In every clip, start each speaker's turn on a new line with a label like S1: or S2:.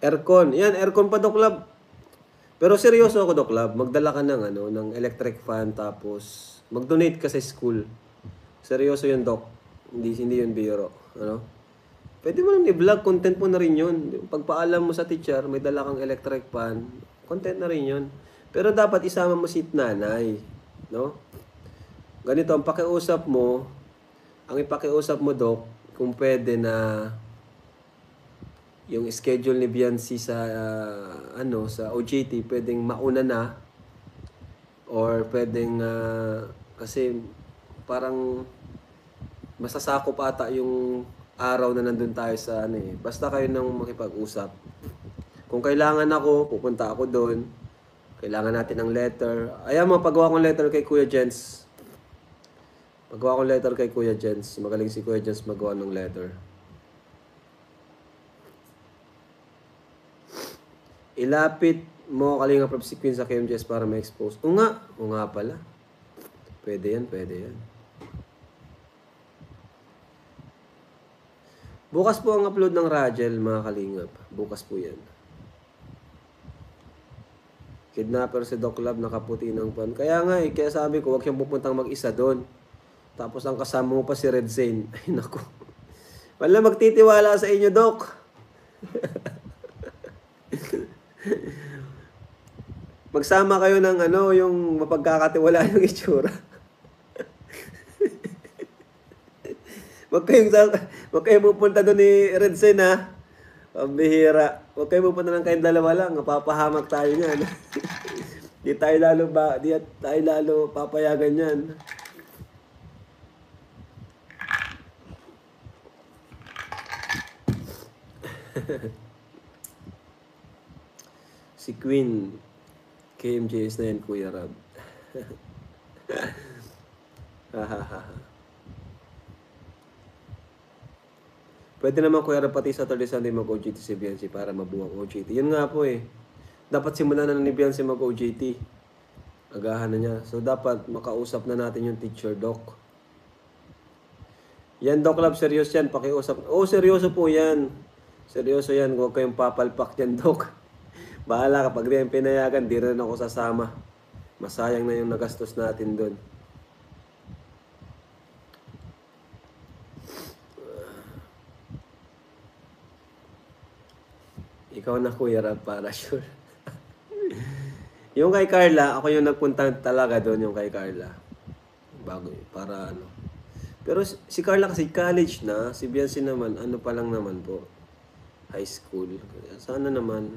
S1: Aircon. Yan, aircon pa, Doc Lab. Pero seryoso ako, Doc Lab. Magdala ka ng, ng electric fan, tapos mag-donate ka sa school. Seryoso yun, Doc. Hindi yun biro. Pwede mo lang i-vlog, content mo na rin yun. Pagpaalam mo sa teacher, may dala kang electric fan, content na rin yun. Pero dapat isama mo si nanay, no? Ganito, ang pakiusap mo, Doc, kung pwede na yung schedule ni Biancy sa, sa OJT, pwedeng mauna na, or pwedeng, kasi parang masasakop ata yung araw na nandun tayo sa Basta kayo nang makipag-usap. Kung kailangan ako, pupunta ako doon. Kailangan natin ng letter. Ayan mo, pagawa kong letter kay Kuya Jens. Magaling si Kuya Jens magawa ng letter. Ilapit mo Kalinga Prab si Queen sa KMJS para ma-expose. O nga pala. Pwede yan. Bukas po ang upload ng Rajel, mga kalingap. Bukas po yan. Kidnapper si Doc Lab, nakaputi ng pan. Kaya sabi ko, huwag siyang pupuntang mag-isa doon. Tapos ang kasama mo pa si Red Zane. Ay, naku. Wala magtitiwala sa inyo, Doc. Magsama kayo ng yung mapagkakatiwalaan yung itsura. Huwag kayong pupunta doon ni Red Zane, ha? Pambihira. Huwag kayong pupunta ng kayong dalawa lang. Mapapahamak tayo niyan. Di tayo lalo papayagan yan. Si Queen, KMJS na yan, Kuya Rab. Pwede naman, Kuya Rab, pati Saturday Sunday mag-OJT si Biancy para mabuwang OJT. Yun nga po eh. Dapat simulan na ni Biancy mag-OJT. Agahan na niya. So, dapat makausap na natin yung teacher, Doc. Yan, Doc Lab, seryoso yan. Pakiusap. Oh, seryoso po yan. Seryoso yan. Huwag kayong papalpak yan, Doc. Bahala kapag di yung pinayagan, di rin ako sasama. Masayang na yung nagastos natin doon. Ikaw na, Kuya Rab, para sure. Yung kay Carla, ako yung nagpunta talaga doon, yung kay Carla. Bago yun, para Pero si Carla kasi college na, si Biancy naman, pa lang naman po. High school. Sana naman,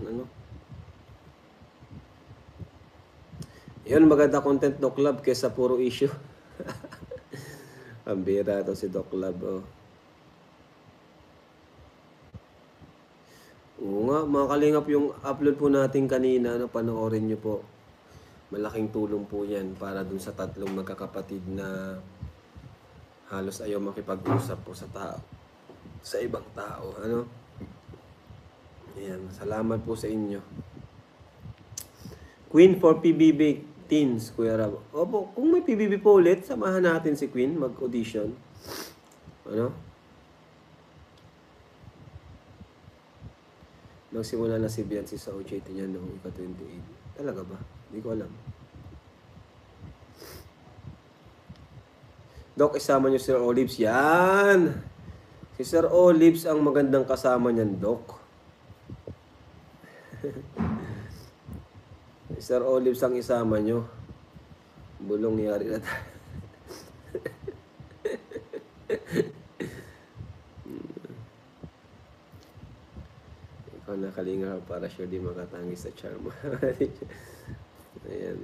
S1: Yun, maganda content, Doc Lab, kesa puro issue. Ang bira to si Doc Lab, oh. Oo nga, mga kalingap, yung upload po natin kanina, panoorin nyo po. Malaking tulong po yan para dun sa tatlong magkakapatid na halos ayaw makipag-usap po sa tao. Sa ibang tao, Ayan, salamat po sa inyo. Queen for PBB Teens, Kuya Rab. Opo, kung may PBB po ulit, samahan natin si Queen mag-audition. Nagsimula na si Biancy sa OJT niya noong ika-28. Talaga ba? Hindi ko alam. Doc, isama niyo Sir Olives. Yan! Si Sir Olives ang magandang kasama niyan, Doc. Sir Olives ang isama niyo. Bulong niyari na tayo. Ikaw na, Kalinga, para sure di makatangi sa charm. Ayan.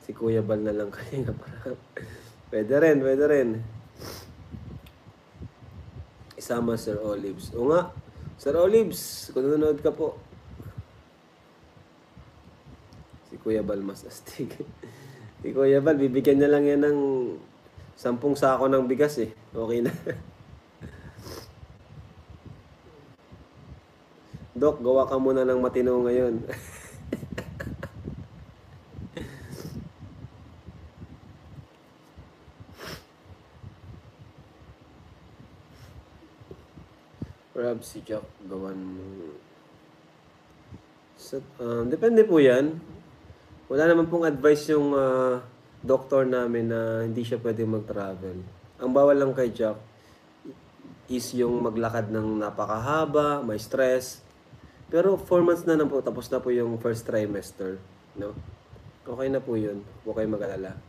S1: Si Kuya Bal na lang, Kalinga, para pwede rin. Isama Sir Olives. O nga, Sir Olives, kung nanonood ka po. Si Kuya Bal mas astig. Si Kuya Bal, bibigyan niya lang yan ng 10 sako ng bigas eh. Okay na. Doc, gawa ka muna ng matino ngayon. Crab si Jack, gawan mo. Depende po yan. Wala naman pong advice yung doktor namin na hindi siya pwedeng mag-travel. Ang bawal lang kay Jack is yung maglakad ng napakahaba, may stress. Pero 4 months na po, tapos na po yung first trimester. No? Okay na po yun. Huwag kayo mag-alala.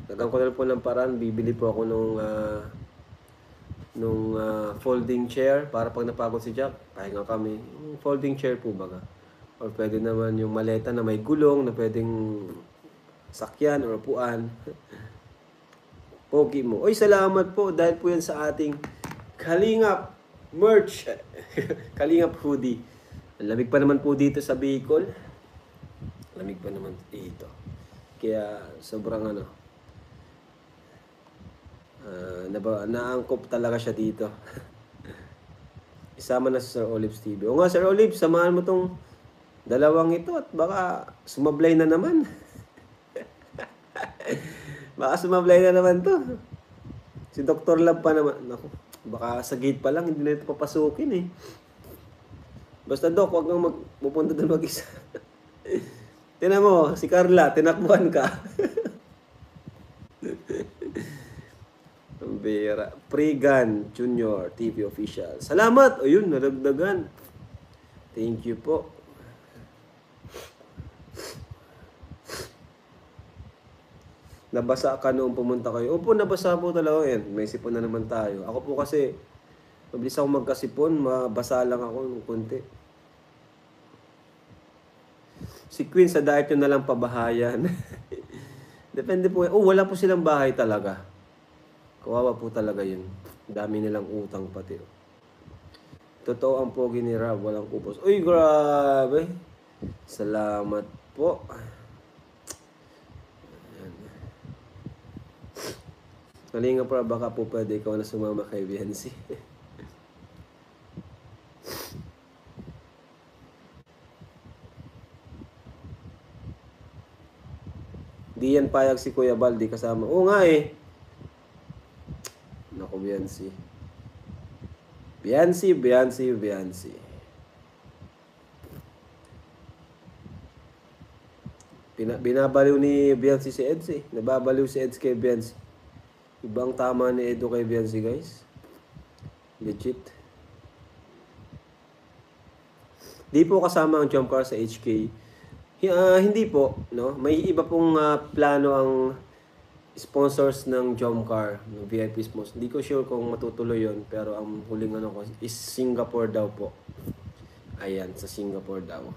S1: Nagawin ko na po ng paraan, bibili po ako nung folding chair para pag napagod si Jack, pahinga kami. Yung folding chair po baga. Or pwede naman yung maleta na may gulong na pwedeng sakyan or upuan. Pogi mo. Oy, salamat po dahil po yan sa ating Kalingap merch. Kalingap hoodie. Ang lamig pa naman po dito sa Bicol. Lamig pa naman dito. Kaya sobrang naangkop talaga siya dito. Isama na sa Sir Olives TV. O nga Sir Olives, samahan mo tong dalawang ito at baka sumablay na naman. Baka sumablay na naman to. Si Dr. Love pa naman. Naku, baka sa gate pa lang, hindi na ito papasukin eh. Basta Doc, huwag kang pupunta doon mag-isa. Tinan mo, si Carla, tinakbuhan ka. Pambira. Pregan Junior TV Official. Salamat! O yun, nadagdagan. Thank you po. Nabasa ka noong pumunta kayo. Opo, nabasa po talaga yan. May sipon na naman tayo. Ako po kasi, mabilis ako magkasipon. Mabasa lang ako ng konti. Si Queen sa diet nyo na lang pabahayan. Depende po. Oh, wala po silang bahay talaga. Kawawa po talaga yun. Dami nilang utang pati. Totoo ang pogi ni Rob. Walang kupos. Uy, grabe. Salamat po. Kalinga pa, baka po pwede ikaw na sumama kay Biancy. Di yan payag si Kuya Baldi kasama. Oo nga eh. Naku, Biancy. Biancy. Binabaliw ni Biancy si Eds eh. Nababaliw si Eds kay Biancy. Ibang tama ni Edo kay Biancy, guys. Legit. Di po kasama ang jump car sa HK. Hindi po, no? May iba pong plano ang sponsors ng jump car, ng VIP sponsors. Hindi ko sure kung matutuloy yon, pero ang huling ko is Singapore daw po. Ayan, sa Singapore daw.